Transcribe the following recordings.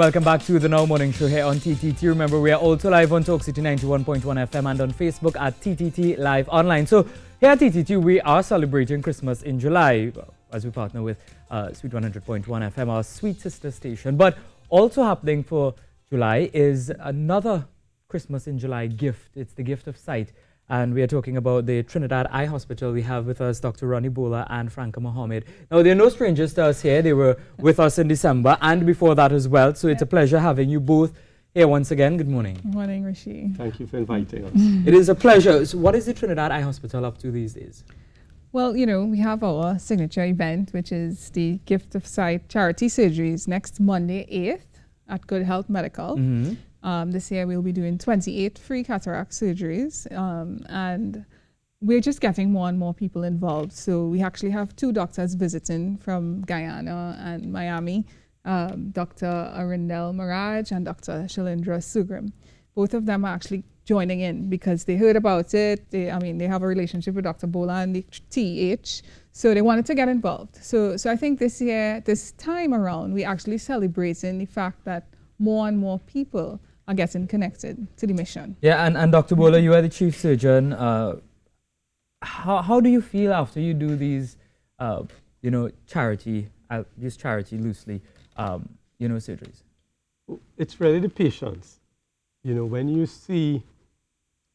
Welcome back to the Now Morning Show here on TTT. Remember, we are also live on Talk City 91.1 FM and on Facebook at TTT Live Online. So here at TTT, we are celebrating Christmas in July as we partner with Sweet 100.1 FM, our sweet sister station. But also happening for July is another Christmas in July gift. It's the gift of sight. And we are talking about the Trinidad Eye Hospital. We have with us Dr. Ronnie Bowler and Franca Mohammed. Now, they're no strangers to us here. They were with us in December and before that as well. So it's a pleasure having you both here once again. Good morning. Good morning, Rishi. Thank you for inviting us. It is a pleasure. So what is the Trinidad Eye Hospital up to these days? Well, you know, we have our signature event, which is the Gift of Sight charity surgeries next Monday, 8th at Good Health Medical. Mm-hmm. This year we'll be doing 28 free cataract surgeries, and we're just getting more and more people involved. So we actually have 2 doctors visiting from Guyana and Miami, Dr. Arindel Maraj and Dr. Shalindra Sugrim. Both of them are actually joining in because they heard about it. They have a relationship with Dr. Bola and the TH, so they wanted to get involved. So I think this year, this time around, we're actually celebrating the fact that more and more people are getting connected to the mission. Yeah, and Dr. Bola, you are the chief surgeon. How do you feel after you do these, charity, I'll use charity loosely, surgeries? It's really the patients. You know, when you see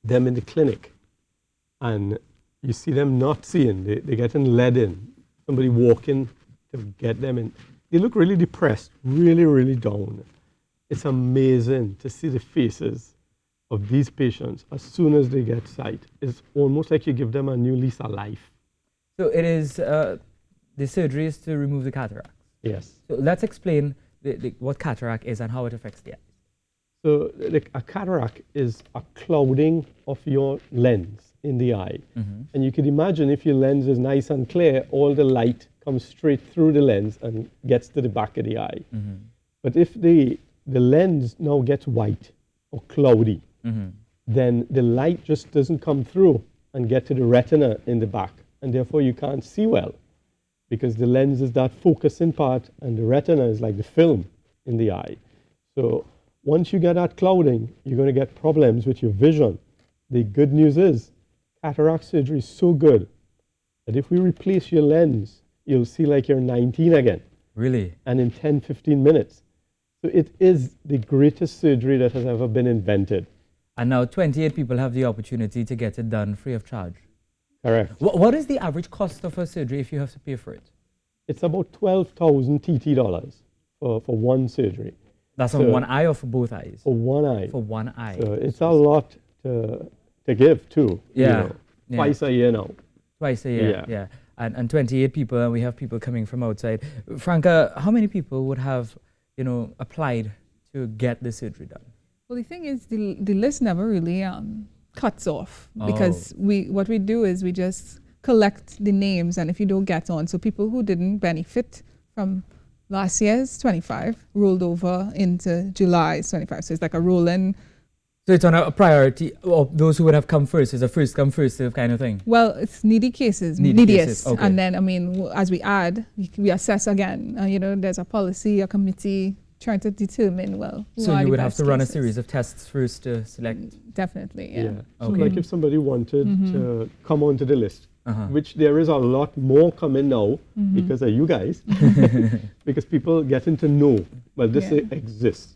them in the clinic and you see them not seeing, they're getting led in, somebody walking to get them in, they look really depressed, really, really down. It's amazing to see the faces of these patients as soon as they get sight. It's almost like you give them a new lease of life. So it is, the surgery is to remove the cataracts. Yes. So let's explain what cataract is and how it affects the eye. So a cataract is a clouding of your lens in the eye. Mm-hmm. And you can imagine if your lens is nice and clear, all the light comes straight through the lens and gets to the back of the eye. Mm-hmm. But if the lens now gets white or cloudy, mm-hmm. then the light just doesn't come through and get to the retina in the back. And therefore you can't see well because the lens is that focusing part and the retina is like the film in the eye. So once you get that clouding, you're going to get problems with your vision. The good news is cataract surgery is so good that if we replace your lens, you'll see like you're 19 again. Really? And in 10, 15 minutes. So it is the greatest surgery that has ever been invented. And now 28 people have the opportunity to get it done free of charge. Correct. What is the average cost of a surgery if you have to pay for it? It's about 12,000 TT dollars for one surgery. That's on one eye or for both eyes? For one eye. For one eye. So it's a lot to give too. Yeah. Twice a year now. Twice a year, yeah. And 28 people, and we have people coming from outside. Franca, how many people would have, applied to get the surgery done? Well, the thing is, the list never really cuts off because what we do is we just collect the names, and if you don't get on, so people who didn't benefit from last year's 25 rolled over into July's 25. So it's like a rolling. So it's on a priority of those who would have come first. It's a first come first serve kind of thing. Well, it's needy cases, neediest. Okay. And then, as we add, we assess again. There's a policy, a committee trying to determine, so you would have to run a series of tests first to select? Definitely, yeah. So like if somebody wanted to come onto the list, which there is a lot more coming now because of you guys, because people getting to know, this exists.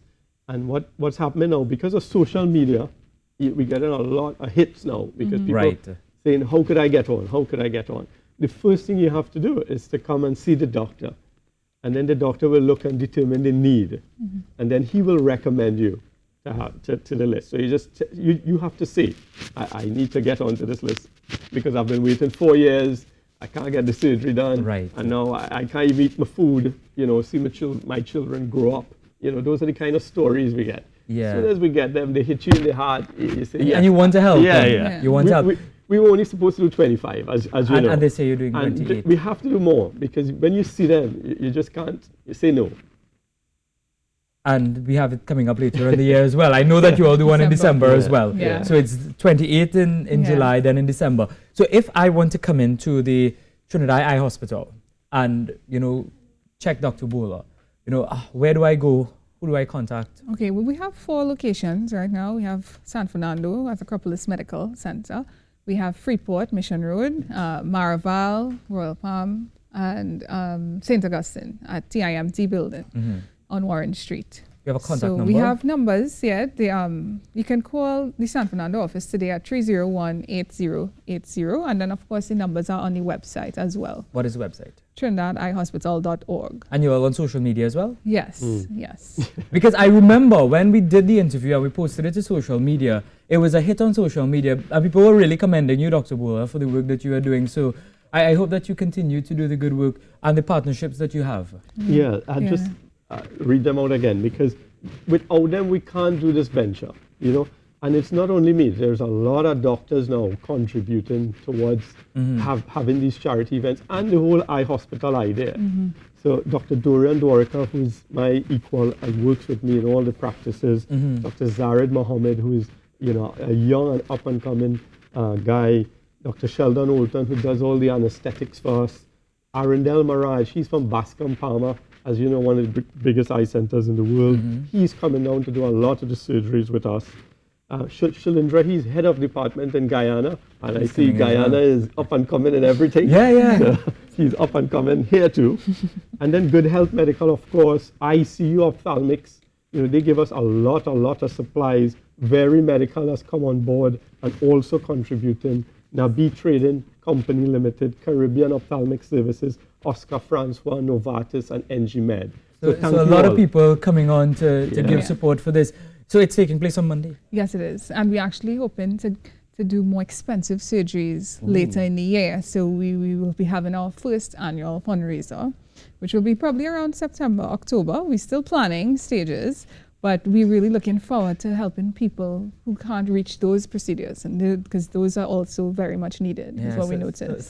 And what's happening now, because of social media, we're getting a lot of hits now because people saying, how could I get on? How could I get on? The first thing you have to do is to come and see the doctor. And then the doctor will look and determine the need. And then he will recommend you to the list. So you have to say, I need to get onto this list because I've been waiting 4 years. I can't get the surgery done. Right. And now I can't even eat my food, see my children grow up. Those are the kind of stories we get. Yeah. As soon as we get them, they hit you in the heart. You say, yes. And you want to help. Yeah. You want to help. We were only supposed to do 25, as you know. And they say you're doing 28. And we have to do more because when you see them, you just can't say no. And we have it coming up later in the year as well. I know that you all do one in December as well. Yeah. So it's 28 in July, then in December. So if I want to come into the Trinidad Eye Hospital and, check Dr. Bowler, where do I go? Who do I contact? Okay, well, we have 4 locations right now. We have San Fernando at Acropolis Medical Center. We have Freeport, Mission Road, Maraval, Royal Palm, and St. Augustine at TIMT building on Warren Street. You have a contact number? We have numbers, yeah. You can call the San Fernando office today at 301-8080. And then, of course, the numbers are on the website as well. What is the website? TrinidadEyeHospital.org. And you're on social media as well? Yes, yes. Because I remember when we did the interview and we posted it to social media, it was a hit on social media. And people were really commending you, Dr. Bula, for the work that you are doing. So I hope that you continue to do the good work and the partnerships that you have. Yeah, just read them out again, because without them we can't do this venture, you know. And it's not only me. There's a lot of doctors now contributing towards having these charity events and the whole eye hospital idea. So Dr. Dorian Dorica, who's my equal and works with me in all the practices, Dr. Zarid Mohammed, who is, you know, a young and up and coming guy, Dr. Sheldon Olton, who does all the anesthetics for us, Arundel Maraj, he's from Bascom Palmer, as you know, one of the biggest eye centers in the world. He's coming down to do a lot of the surgeries with us. Shilindra, he's head of department in Guyana, and I see Guyana is up and coming and everything. So he's up and coming here too. And then Good Health Medical, of course, ICU Ophthalmics. You know, they give us a lot of supplies. Very Medical has come on board and also contributing. Nabi Trading Company Limited, Caribbean Ophthalmic Services, Oscar Francois, Novartis, and NG Med. So a lot of people coming on to give support for this. So it's taking place on Monday? Yes, it is. And we're actually hoping to do more expensive surgeries later in the year. So we will be having our first annual fundraiser, which will be probably around September, October. We're still planning stages, but we're really looking forward to helping people who can't reach those procedures, and because those are also very much needed, is what we noticed.